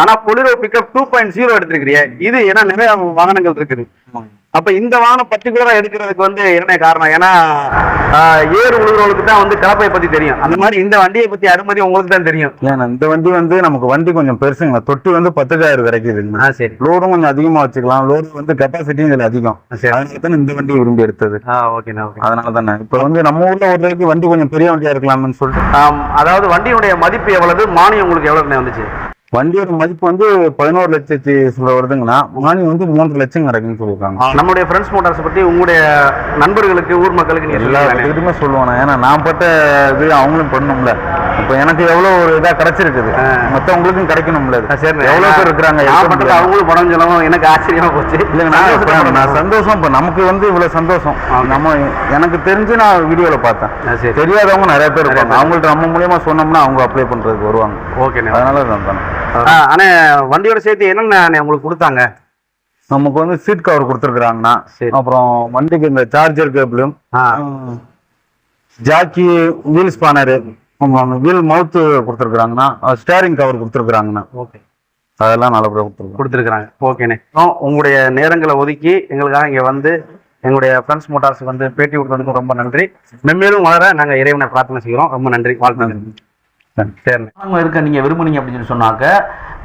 ஆனா பொலிரோ பிக்கப் 2.0 எடுத்திருக்கிறிய, இது ஏன்னா நிறைய வாகனங்கள் இருக்குது. அப்ப இந்த வாகனம் பர்டிகுலரா எடுக்கிறதுக்கு வந்து என்ன காரணம்? ஏன்னா ஏர் உழுகிறவங்களுக்கு தான் வந்து கலப்பையை பத்தி தெரியும். அந்த மாதிரி இந்த வண்டியை பத்தி அனுமதி உங்களுக்கு தான் தெரியும். ஏன்னா இந்த வண்டி வந்து நமக்கு வண்டி கொஞ்சம் பெருசுங்க. தொட்டி வந்து 10,000 கிடைக்குதுங்க. சரி. லோடும் கொஞ்சம் அதிகமா வச்சுக்கலாம். லோடு வந்து கெப்பாசிட்டியும் இதுல அதிகம். அதனால தான் இந்த வண்டி விரும்பி எடுத்தது. ஓகேண்ணா. அதனால தானே இப்ப வந்து நம்ம ஊர்ல ஒரு வண்டி கொஞ்சம் பெரிய வண்டியா இருக்கலாம்னு சொல்லிட்டு. அதாவது வண்டியுடைய மதிப்பு எவ்வளவு, மானியம் உங்களுக்கு எவ்வளவு வந்துச்சு? வண்டியோட மதிப்பு வந்து 11 லட்சத்தி சொல்ல வருதுங்கன்னா, மானியம் வந்து 3 லட்சம் கிடைக்குன்னு சொல்லியிருக்காங்க. நம்முடைய ஃப்ரெண்ட்ஸ் மோட்டார்ஸ் பத்தி உங்களுடைய நண்பர்களுக்கு, ஊர் மக்களுக்கு எல்லா இதுக்குமே சொல்லுவாங்க. ஏன்னா நான் பட்ட இது அவங்களும் பண்ணணும்ல. இப்ப எனக்கு எவ்வளவு ஒரு இதா கிடைச்சிருக்குது, மத்தவங்களுக்கும் கிடைக்கணும்ல. எவ்வளவு பேர் இருக்கிறாங்க, அவங்களும் படம் சொல்லவும் எனக்கு ஆச்சரியமா போச்சு. இல்லைங்க, நான் சந்தோஷம். இப்ப நமக்கு வந்து இவ்வளவு சந்தோஷம். நம்ம எனக்கு தெரிஞ்சு நான் வீடியோல பார்த்தேன். தெரியாதவங்க நிறைய பேர் இருப்பாங்க. அவங்கள்ட்ட நம்ம மூலியமா சொன்னோம்னா அவங்க அப்ளை பண்றதுக்கு வருவாங்க. ஓகே, அதனால தான். ஆனா வண்டியோட சேர்த்து என்னென்ன உங்களுக்கு கொடுத்தாங்க? நமக்கு வந்து சீட் கவர் கொடுத்துருக்காங்கண்ணா. அப்புறம் வண்டிக்கு இந்த சார்ஜர் கேபிளும், ஜாக்கி, வீல் ஸ்பானரு, வீல் மவுத்து கொடுத்துருக்காங்கண்ணா. ஸ்டேரிங் கவர் கொடுத்துருக்காங்கண்ணா. ஓகே, அதெல்லாம் நல்லபடியாக கொடுத்துருக்காங்க. ஓகேண்ணே, உங்களுடைய நேரங்களை ஒதுக்கி எங்களுக்காக இங்க வந்து எங்களுடைய ஃப்ரெண்ட்ஸ் மோட்டார்ஸ் வந்து பேட்டி கொடுத்ததுக்கு ரொம்ப நன்றி. மென்மேலும் வளர நாங்க இறைவனை பிரார்த்தனை செய்கிறோம். ரொம்ப நன்றி, வாழ்த்துக்கள். சரிண்ணே. இருக்க நீங்க விரும்புனீங்க அப்படின்னு சொல்லி சொன்னாக்க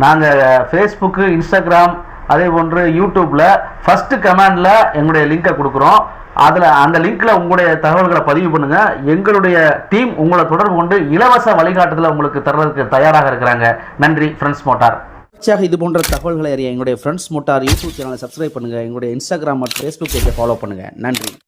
நாங்க ஃபேஸ்புக்கு, இன்ஸ்டாகிராம், அதே போன்று யூடியூப்ல ஃபர்ஸ்ட் கமெண்ட்ல எங்களுடைய லிங்கை கொடுக்குறோம். அதுல அந்த லிங்க்ல உங்களுடைய தகவல்களை பதிவு பண்ணுங்க. எங்களுடைய டீம் உங்களை தொடர்பு கொண்டு இலவச வழிகாட்டுதலை உங்களுக்கு தர்றதுக்கு தயாராக இருக்கிறாங்க. நன்றி ஃப்ரெண்ட்ஸ் மோட்டார். இது போன்ற தகவல்களை அறிய எங்களுடைய ஃப்ரெண்ட்ஸ் மோட்டார் யூடியூப் சேனலை சப்ஸ்கிரைப் பண்ணுங்க. எங்களுடைய இன்ஸ்டாகிராம் மற்றும் ஃபேஸ்புக் பேஜை ஃபாலோ பண்ணுங்க. நன்றி.